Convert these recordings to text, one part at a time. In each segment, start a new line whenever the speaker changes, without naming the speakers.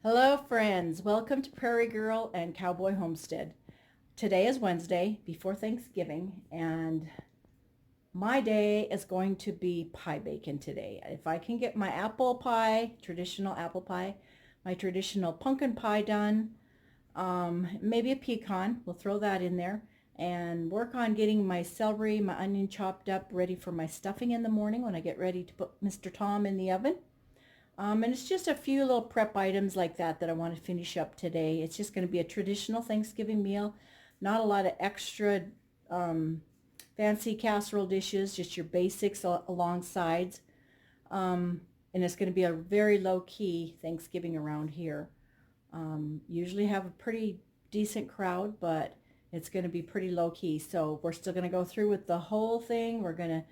Hello friends, welcome to Prairie Girl and Cowboy Homestead. Today is Wednesday before Thanksgiving and my day is going to be pie bacon today. If I can get my apple pie, traditional apple pie, my traditional pumpkin pie done, maybe a pecan, we'll throw that in there and work on getting my celery, my onion chopped up ready for my stuffing in the morning when I get ready to put Mr. Tom in the oven. And it's just a few little prep items like that I want to finish up today. It's just going to be a traditional Thanksgiving meal. Not a lot of extra um, fancy casserole dishes, just your basics alongside. And it's going to be a very low-key Thanksgiving around here. Usually have a pretty decent crowd, but it's going to be pretty low-key. So we're still going to go through with the whole thing. We're going to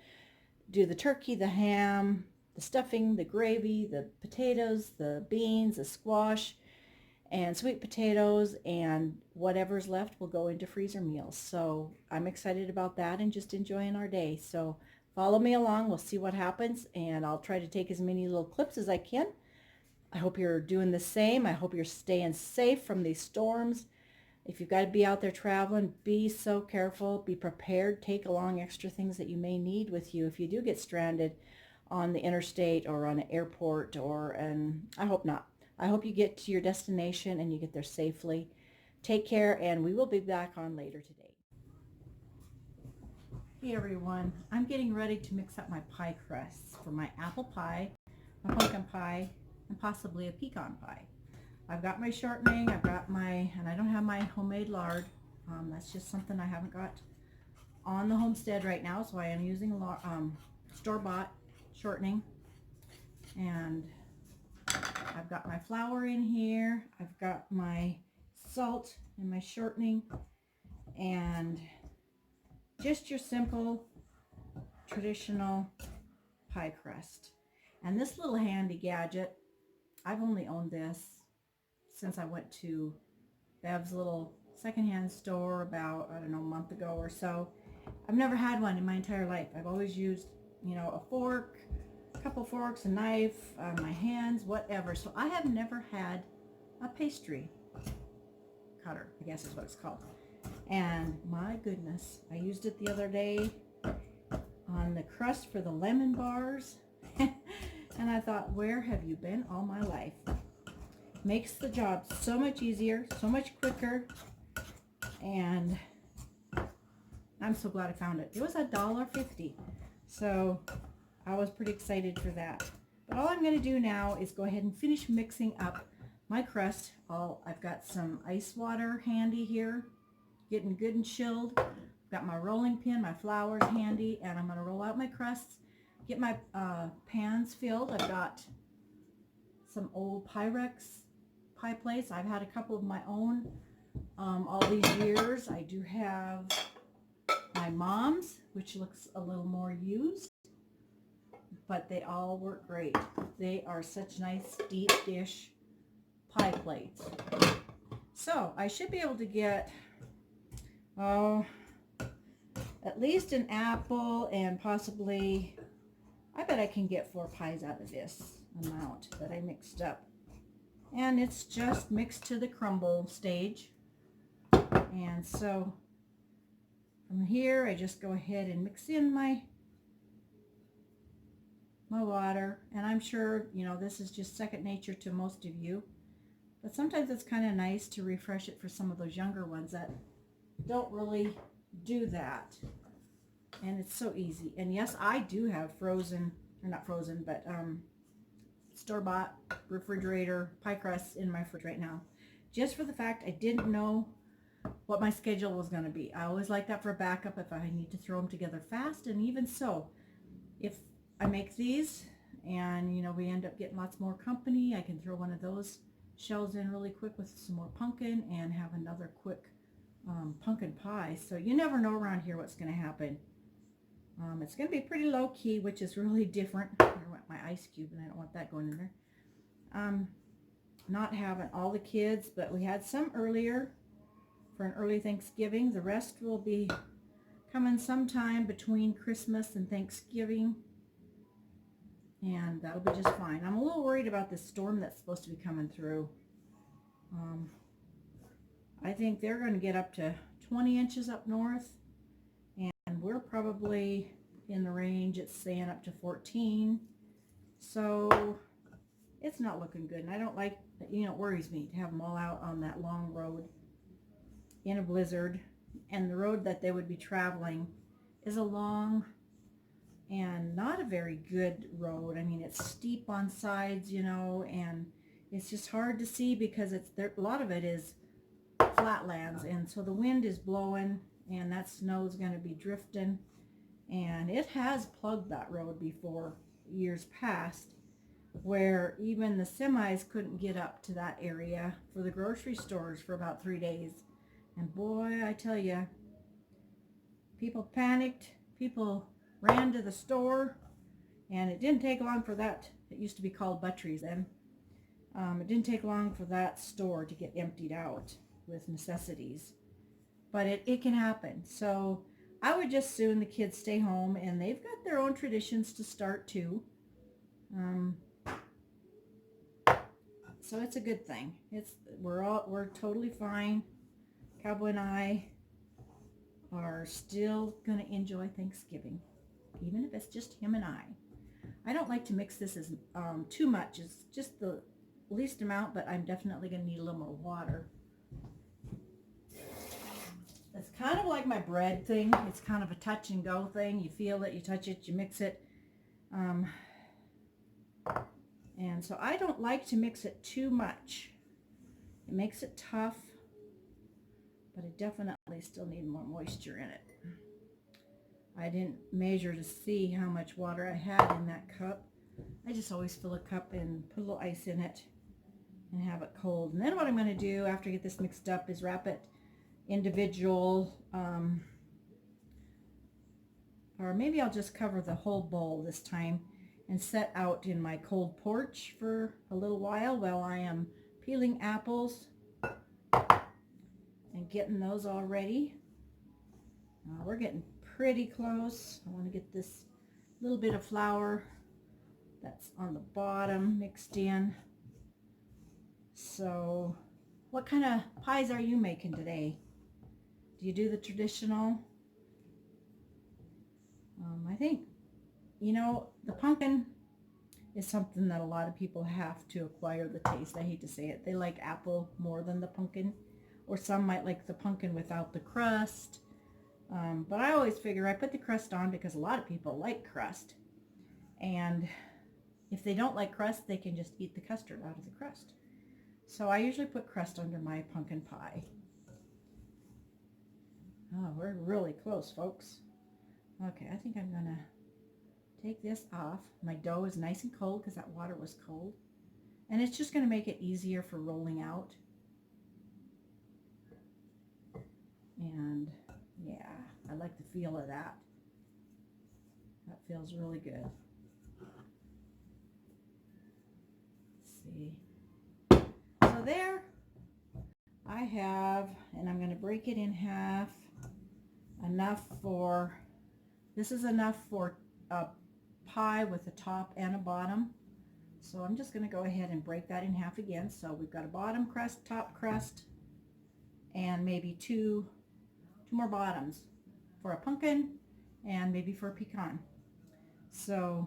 do the turkey, the ham, the stuffing, the gravy, the potatoes, the beans, the squash, and sweet potatoes, and whatever's left will go into freezer meals. So I'm excited about that and just enjoying our day. So follow me along. We'll see what happens, and I'll try to take as many little clips as I can. I hope you're doing the same. I hope you're staying safe from these storms. If you've got to be out there traveling, be so careful. Be prepared. Take along extra things that you may need with you if you do get stranded on the interstate or on an airport and I hope not. I hope you get to your destination and you get there safely. Take care, and we will be back on later today. Hey everyone, I'm getting ready to mix up my pie crusts for my apple pie, my pumpkin pie, and possibly a pecan pie. I've got my shortening, and I don't have my homemade lard. That's just something I haven't got on the homestead right now, so I am using store-bought shortening. And I've got my flour in here, I've got my salt and my shortening, and just your simple traditional pie crust. And this little handy gadget, I've only owned this since I went to Bev's little secondhand store about, I don't know, a month ago or so. I've never had one in my entire life. I've always used, a fork, a couple forks, a knife, my hands, whatever. So I have never had a pastry cutter, I guess is what it's called. And my goodness, I used it the other day on the crust for the lemon bars. And I thought, where have you been all my life? Makes the job so much easier, so much quicker, and I'm so glad I found it. It was $1.50, so I was pretty excited for that. But all I'm going to do now is go ahead and finish mixing up my crust. I've got some ice water handy here, getting good and chilled. Got my rolling pin, my flour's handy, and I'm going to roll out my crusts, get my pans filled. I've got some old Pyrex pie plates. I've had a couple of my own all these years. I do have my mom's, which looks a little more used, but they all work great. They are such nice deep dish pie plates. So I should be able to get, at least an apple and possibly, I bet I can get 4 pies out of this amount that I mixed up. And it's just mixed to the crumble stage. And so from here, I just go ahead and mix in my water. And I'm sure, this is just second nature to most of you. But sometimes it's kind of nice to refresh it for some of those younger ones that don't really do that. And it's so easy. And yes, I do have frozen, or not frozen, but store-bought refrigerator pie crusts in my fridge right now, just for the fact I didn't know what my schedule was going to be. I always like that for a backup if I need to throw them together fast. And even so, if I make these and we end up getting lots more company, I can throw one of those shells in really quick with some more pumpkin and have another quick pumpkin pie. So you never know around here what's going to happen. It's going to be pretty low key, which is really different. I want my ice cube and I don't want that going in there. Not having all the kids, but we had some earlier for an early Thanksgiving. The rest will be coming sometime between Christmas and Thanksgiving, and that'll be just fine. I'm a little worried about this storm that's supposed to be coming through. Um, I think they're going to get up to 20 inches up north, and we're probably in the range, it's saying up to 14. So it's not looking good, and I don't like, it worries me to have them all out on that long road in a blizzard, and the road that they would be traveling is a long and not a very good road. I mean, it's steep on sides, and it's just hard to see because it's there, a lot of it is flatlands, and so the wind is blowing and that snow is going to be drifting, and it has plugged that road before, years past, where even the semis couldn't get up to that area for the grocery stores for about 3 days. And boy, I tell you, people panicked, people ran to the store, and it didn't take long for that. It used to be called Buttrey's then. It didn't take long for that store to get emptied out with necessities. But it can happen. So I would just soon the kids stay home, and they've got their own traditions to start too. So it's a good thing. We're totally fine. Cowboy and I are still gonna enjoy Thanksgiving, even if it's just him and I. I don't like to mix this as too much. It's just the least amount, but I'm definitely gonna need a little more water. It's kind of like my bread thing. It's kind of a touch and go thing. You feel it, you touch it, you mix it. And so I don't like to mix it too much. It makes it tough, but I definitely still need more moisture in it. I didn't measure to see how much water I had in that cup. I just always fill a cup and put a little ice in it and have it cold. And then what I'm going to do after I get this mixed up is wrap it individual, or maybe I'll just cover the whole bowl this time and set out in my cold porch for a little while I am peeling apples and getting those all ready. We're getting pretty close. I want to get this little bit of flour that's on the bottom mixed in. So what kind of pies are you making today? Do you do the traditional? I think, the pumpkin is something that a lot of people have to acquire the taste. I hate to say it. They like apple more than the pumpkin, or some might like the pumpkin without the crust. But I always figure I put the crust on because a lot of people like crust. And if they don't like crust, they can just eat the custard out of the crust. So I usually put crust under my pumpkin pie. Oh, we're really close, folks. Okay, I think I'm going to take this off. My dough is nice and cold because that water was cold. And it's just going to make it easier for rolling out. And yeah, I like the feel of that. That feels really good. Let's see. So there I have, and I'm going to break it in half. This is enough for a pie with a top and a bottom. So I'm just going to go ahead and break that in half again. So we've got a bottom crust, top crust, and maybe two more bottoms for a pumpkin and maybe for a pecan. So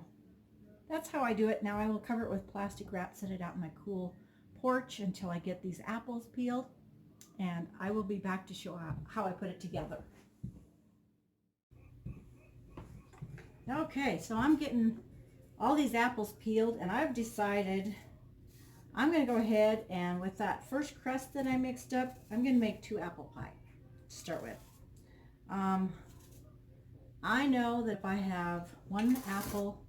that's how I do it. Now I will cover it with plastic wrap, set it out in my cool porch until I get these apples peeled, and I will be back to show how I put it together. Okay, so I'm getting all these apples peeled, and I've decided I'm going to go ahead and with that first crust that I mixed up, I'm going to make 2 apple pie to start with. I know that if I have 1 apple,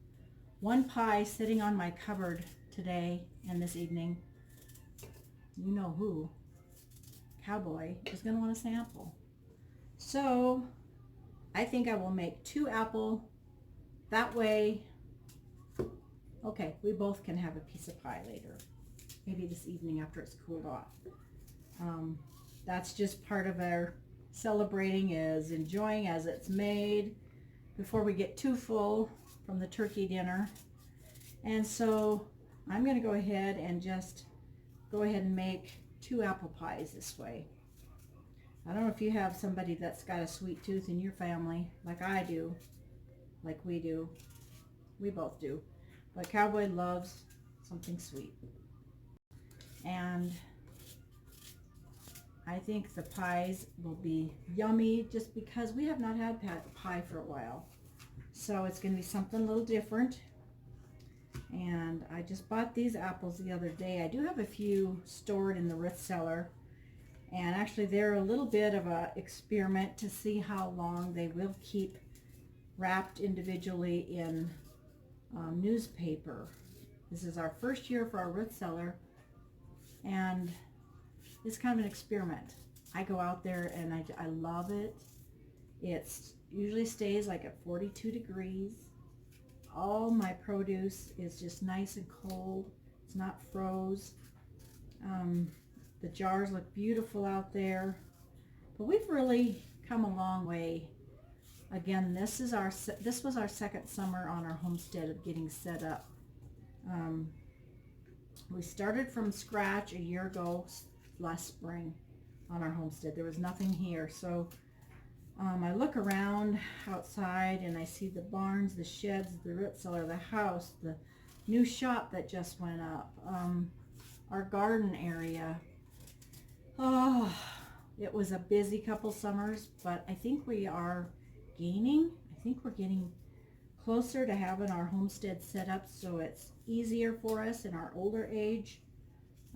1 pie sitting on my cupboard today and this evening, you know who, Cowboy, is going to want a sample. So I think I will make 2 apple. That way, okay, we both can have a piece of pie later. Maybe this evening after it's cooled off. That's just part of our celebrating, is enjoying as it's made before we get too full from the turkey dinner. And so I'm going to go ahead and just make 2 apple pies this way. I don't know if you have somebody that's got a sweet tooth in your family, like I do, like we do. We both do. But Cowboy loves something sweet. And I think the pies will be yummy just because we have not had pie for a while. So it's going to be something a little different. And I just bought these apples the other day. I do have a few stored in the Ritz cellar. And actually they're a little bit of an experiment to see how long they will keep wrapped individually in newspaper. This is our first year for our Ritz cellar. And it's kind of an experiment. I go out there and I love it. It usually stays like at 42 degrees. All my produce is just nice and cold. It's not froze. The jars look beautiful out there. But we've really come a long way. Again, this was our second summer on our homestead of getting set up. We started from scratch a year ago last spring on our homestead. There was nothing here. So I look around outside and I see the barns, the sheds, the root cellar, the house, the new shop that just went up, our garden area. Oh, it was a busy couple summers, but I think we are gaining. I think we're getting closer to having our homestead set up so it's easier for us in our older age.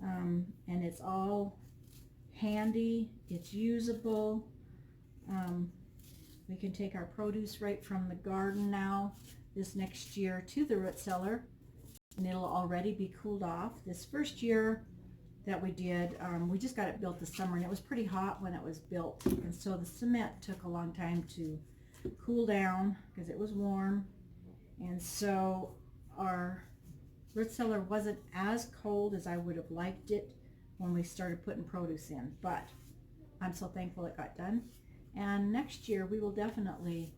And it's all handy, it's usable. We can take our produce right from the garden now this next year to the root cellar, and it'll already be cooled off. This first year that we did, we just got it built this summer, and it was pretty hot when it was built, and so the cement took a long time to cool down because it was warm. And so our root cellar wasn't as cold as I would have liked it when we started putting produce in, but I'm so thankful it got done. And next year we will definitely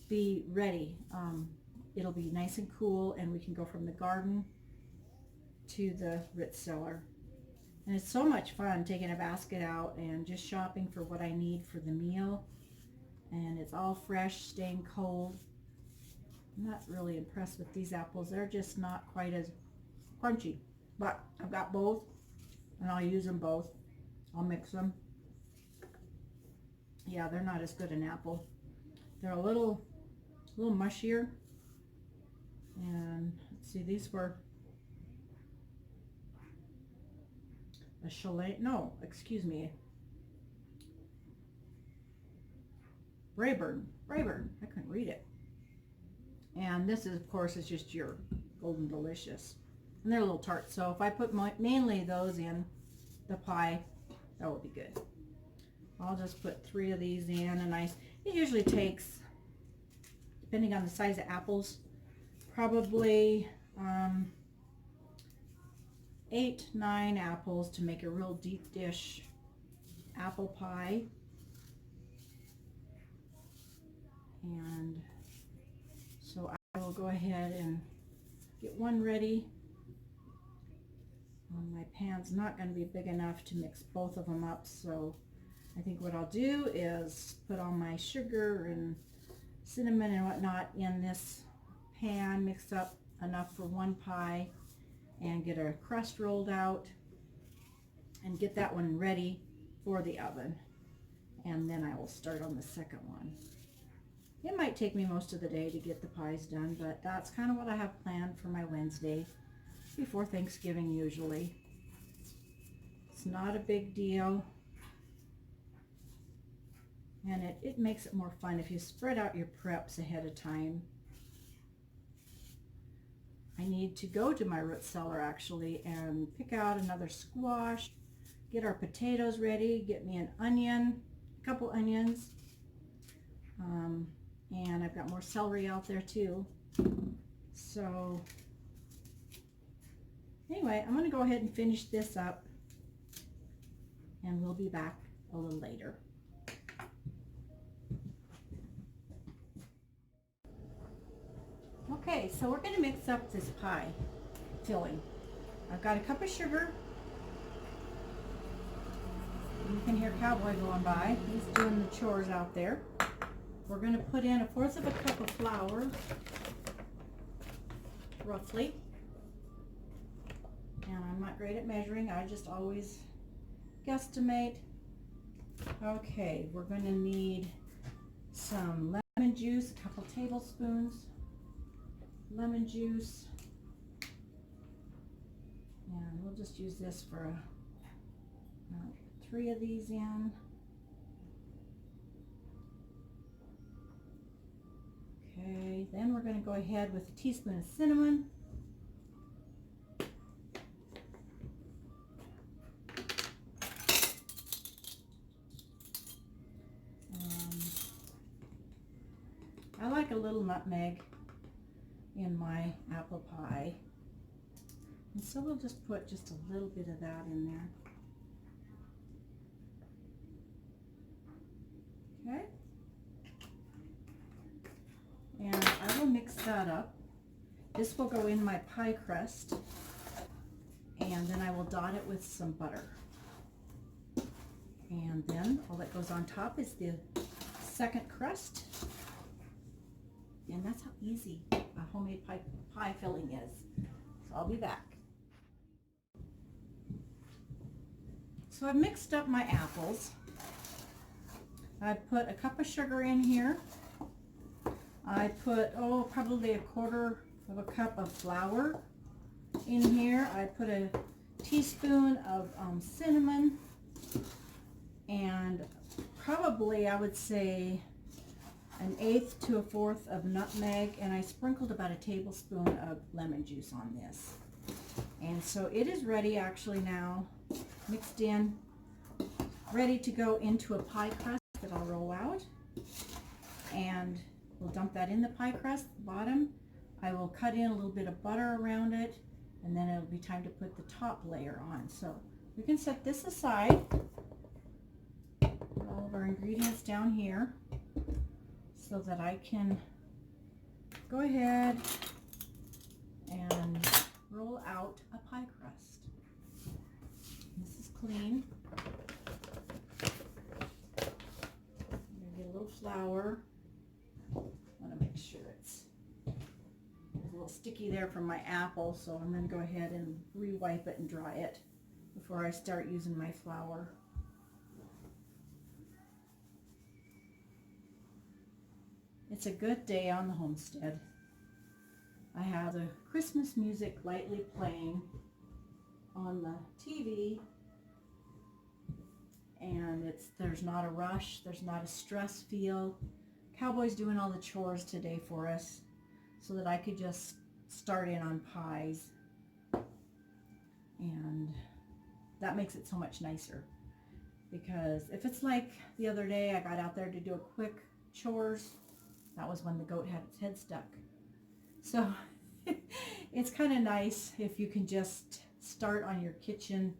be ready. It'll be nice and cool, and we can go from the garden to the root cellar. And it's so much fun taking a basket out and just shopping for what I need for the meal. And it's all fresh, staying cold. I'm not really impressed with these apples. They're just not quite as crunchy. But I've got both, and I'll use them both. I'll mix them. Yeah, they're not as good an apple. They're a little mushier. And let's see, these were a Chalet, no, excuse me, Rayburn, I couldn't read it. And this is, of course, is just your Golden Delicious. And they're a little tart, so if I put mainly those in the pie, that will be good. I'll just put 3 of these in, and it usually takes, depending on the size of apples, probably 8-9 apples to make a real deep dish apple pie. And so I will go ahead and get one ready. My pan's not going to be big enough to mix both of them up, so I think what I'll do is put all my sugar and cinnamon and whatnot in this pan, mix up enough for one pie, and get a crust rolled out and get that one ready for the oven. And then I will start on the second one. It might take me most of the day to get the pies done, but that's kind of what I have planned for my Wednesday before Thanksgiving usually. It's not a big deal. And it makes it more fun if you spread out your preps ahead of time. I need to go to my root cellar actually and pick out another squash, get our potatoes ready, get me an onion, a couple onions, and I've got more celery out there too. So anyway, I'm going to go ahead and finish this up, and we'll be back a little later. Okay, so we're going to mix up this pie filling. I've got a cup of sugar, cowboy going by. He's doing the chores out there. We're going to put in 1/4 of a cup of flour, roughly. And I'm not great at measuring. I just always guesstimate. Okay, we're going to need some lemon juice, a couple tablespoons. Lemon juice. And we'll just use this for 3 of these in. Okay, then we're going to go ahead with a teaspoon of cinnamon. I like a little nutmeg in my apple pie. And so we'll just put just a little bit of that in there. Okay. And I will mix that up. This will go in my pie crust. And then I will dot it with some butter. And then all that goes on top is the second crust. And that's how easy a homemade pie filling is. So I'll be back. So I've mixed up my apples. I put a cup of sugar in here. I put, probably 1/4 of a cup of flour in here. I put a teaspoon of cinnamon and probably, I would say, 1/8 to 1/4 of nutmeg, and I sprinkled about a tablespoon of lemon juice on this. And so it is ready actually now, mixed in, ready to go into a pie crust that I'll roll out. And we'll dump that in the pie crust at the bottom. I will cut in a little bit of butter around it, and then it'll be time to put the top layer on. So we can set this aside. Put all of our ingredients down here so that I can go ahead and roll out a pie crust. This is clean. I'm going to get a little flour. I want to make sure it's a little sticky there from my apple, so I'm going to go ahead and re-wipe it and dry it before I start using my flour. It's a good day on the homestead. I have the Christmas music lightly playing on the TV, and there's not a rush, there's not a stress feel. Cowboy's doing all the chores today for us so that I could just start in on pies, and that makes it so much nicer, because if it's like the other day I got out there to do a quick chores, that was when the goat had its head stuck. So it's kind of nice if you can just start on your kitchen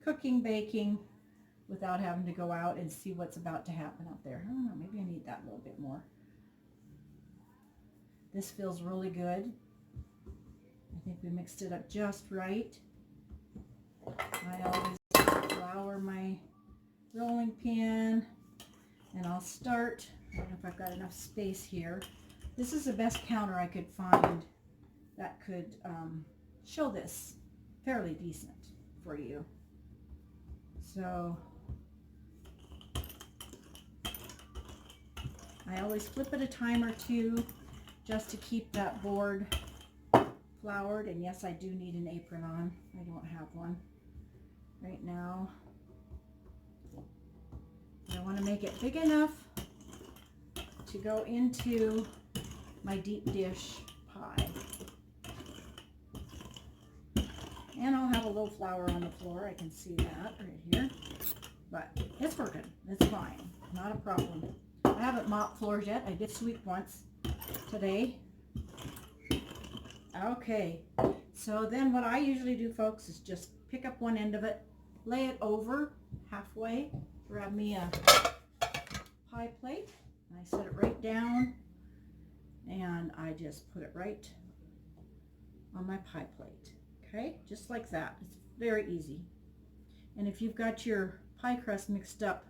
cooking, baking, without having to go out and see what's about to happen out there. I don't know, maybe I need that a little bit more. This feels really good. I think we mixed it up just right. I always flour my rolling pin, and I'll start. I don't know if I've got enough space here. This is the best counter I could find that could show this fairly decent for you. So I always flip it a time or two just to keep that board floured. And yes, I do need an apron on. I don't have one right now. But I want to make it big enough to go into my deep dish pie. And I'll have a little flour on the floor. I can see that right here. But it's working. It's fine. Not a problem. I haven't mopped floors yet. I did sweep once today. Okay. So then what I usually do, folks, is just pick up one end of it, lay it over halfway, grab me a pie plate, and I set it right down, and I just put it right on my pie plate. Okay, just like that. It's very easy. And if you've got your pie crust mixed up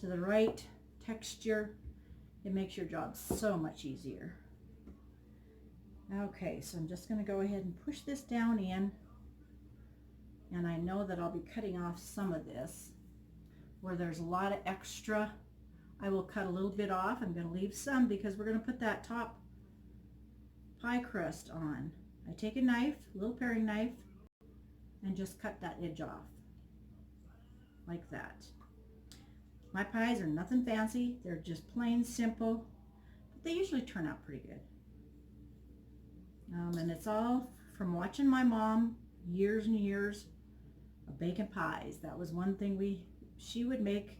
to the right texture, it makes your job so much easier. Okay, so I'm just going to go ahead and push this down in, and I know that I'll be cutting off some of this. Where there's a lot of extra, I will cut a little bit off. I'm going to leave some because we're going to put that top pie crust on. I take a knife, a little paring knife, and just cut that edge off like that. My pies are nothing fancy. They're just plain simple, but they usually turn out pretty good. And it's all from watching my mom years and years of baking pies. That was one thing she would make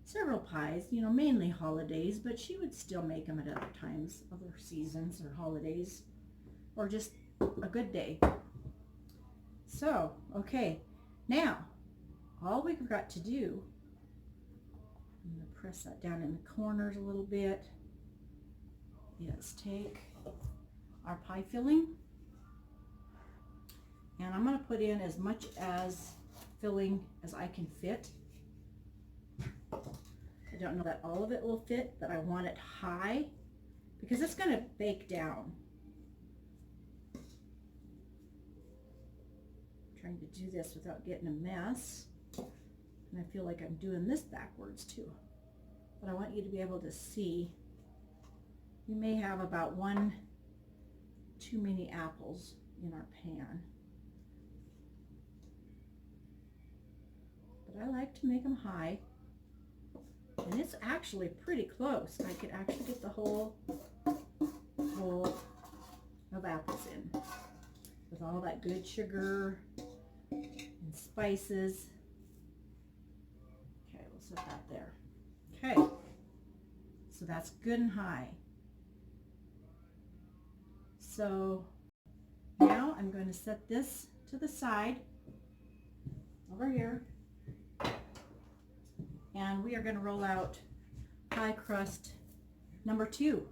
several pies, you know, mainly holidays, but she would still make them at other times, other seasons or holidays, or just a good day. So, okay, now all we've got to do, I'm going to press that down in the corners a little bit, is take our pie filling, and I'm going to put in as much as filling as I can fit. I don't know that all of it will fit, but I want it high because it's going to bake down. I'm trying to do this without getting a mess, and I feel like I'm doing this backwards too, but I want you to be able to see. We may have about one too many apples in our pan, but I like to make them high, and it's actually pretty close. I could actually get the whole bowl of apples in with all that good sugar and spices. Okay, we'll set that there. Okay, so that's good and high. So now I'm going to set this to the side over here, and we are going to roll out pie crust number 2.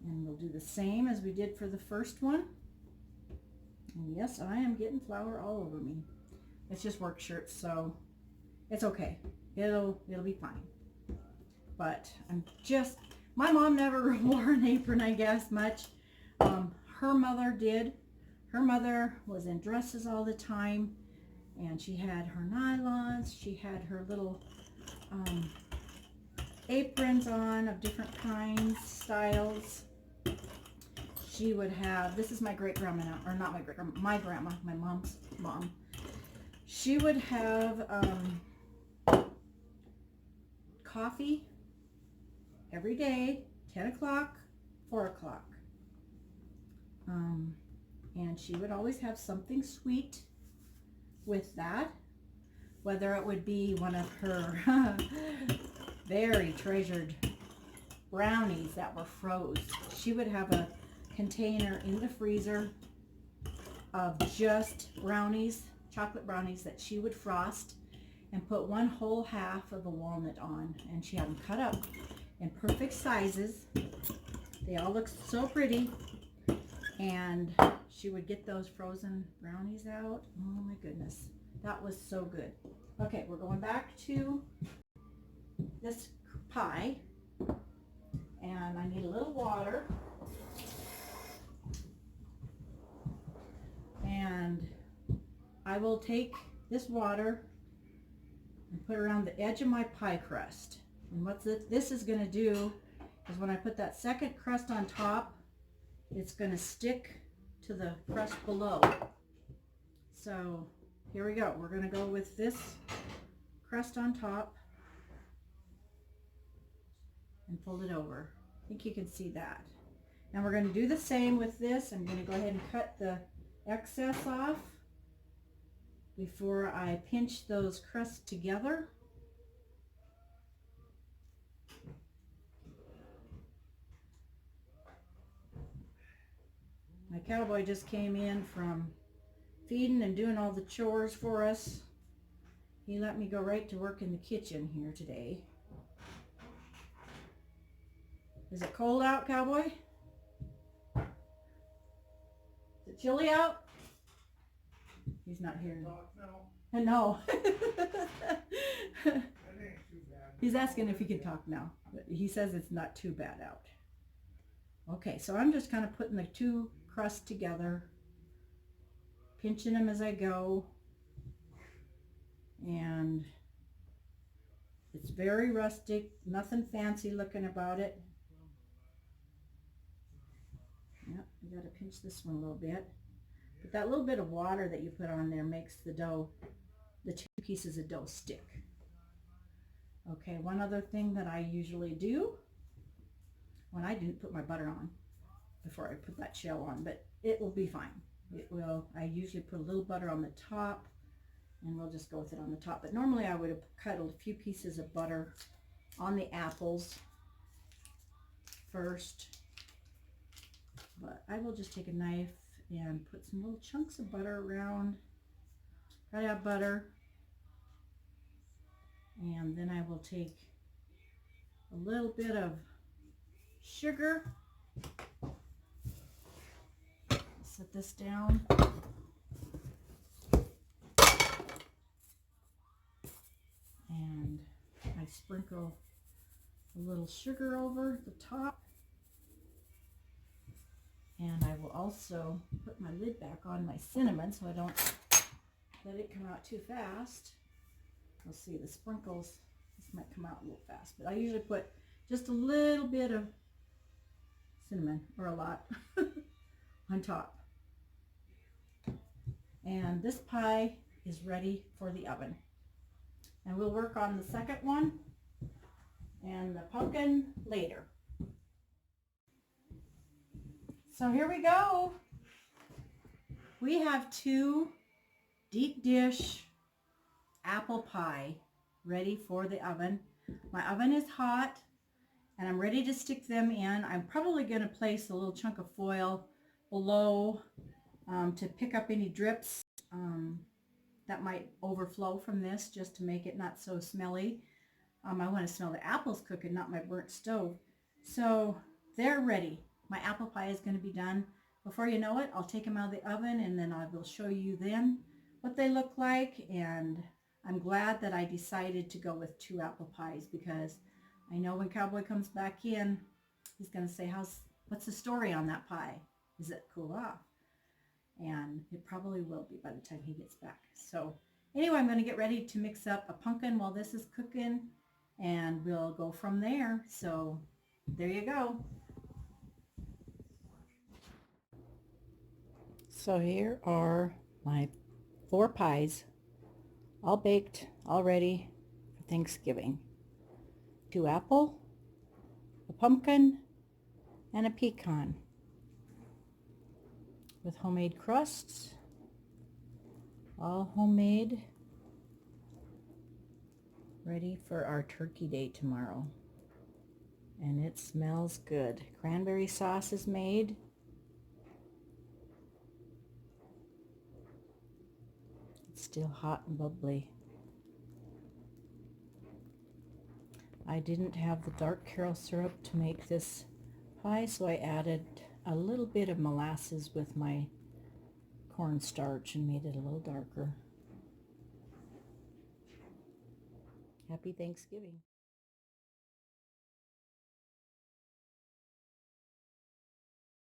And we'll do the same as we did for the first one. And yes, I am getting flour all over me. It's just work shirts, so it's okay. It'll be fine. But my mom never wore an apron, I guess, much. Her mother did. Her mother was in dresses all the time, and she had her nylons. She had her little aprons on of different kinds, styles. She would have, this is my great-grandma now, or not my great-grandma, my grandma, my mom's mom. She would have coffee every day, 10 o'clock, 4 o'clock. And she would always have something sweet with that, whether it would be one of her very treasured brownies that were froze. She would have a container in the freezer of just brownies, chocolate brownies that she would frost and put one whole half of a walnut on, and she had them cut up in perfect sizes. They all look so pretty, and she would get those frozen brownies out. Oh my goodness, that was so good. Okay, we're going back to this pie, and I need a little water, and I will take this water and put it around the edge of my pie crust. And what this is going to do is when I put that second crust on top, it's going to stick to the crust below. So here we go. We're going to go with this crust on top and fold it over. I think you can see that. Now we're going to do the same with this. I'm going to go ahead and cut the excess off before I pinch those crusts together. My cowboy just came in from feeding and doing all the chores for us. He let me go right to work in the kitchen here today. Is it cold out, cowboy? Is it chilly out? He's not here.
Talk now?
I know.
That ain't too bad.
He's asking if he can talk now. But he says it's not too bad out. Okay, so I'm just kind of putting the two crusts together, pinching them as I go. And it's very rustic, nothing fancy looking about it. Yep, you got to pinch this one a little bit. But that little bit of water that you put on there makes the dough, the two pieces of dough stick. Okay, one other thing that I usually do, when I didn't put my butter on before I put that shell on, but it will be fine. It will. I usually put a little butter on the top, and we'll just go with it on the top. But normally I would have cut a few pieces of butter on the apples first. But I will just take a knife and put some little chunks of butter around. Gotta have butter. And then I will take a little bit of sugar. Set this down. And I sprinkle a little sugar over the top. And I will also put my lid back on my cinnamon so I don't let it come out too fast. We'll see the sprinkles. This might come out a little fast, but I usually put just a little bit of cinnamon, or a lot, on top. And this pie is ready for the oven. And we'll work on the second one and the pumpkin later. So here we go. We have two deep dish apple pie ready for the oven. My oven is hot and I'm ready to stick them in. I'm probably going to place a little chunk of foil below to pick up any drips that might overflow from this, just to make it not so smelly. I want to smell the apples cooking, not my burnt stove. So they're ready. My apple pie is going to be done. Before you know it, I'll take them out of the oven and then I will show you then what they look like. And I'm glad that I decided to go with two apple pies, because I know when Cowboy comes back in, he's going to say, what's the story on that pie? Is it cool off? And it probably will be by the time he gets back. So anyway, I'm going to get ready to mix up a pumpkin while this is cooking, and we'll go from there. So there you go. So here are my 4 pies, all baked, all ready for Thanksgiving. 2 apple, a pumpkin, and a pecan, with homemade crusts, all homemade, ready for our turkey day tomorrow. And it smells good. Cranberry sauce is made. It's still hot and bubbly. I didn't have the dark Carol syrup to make this pie, so I added a little bit of molasses with my cornstarch and made it a little darker. Happy Thanksgiving.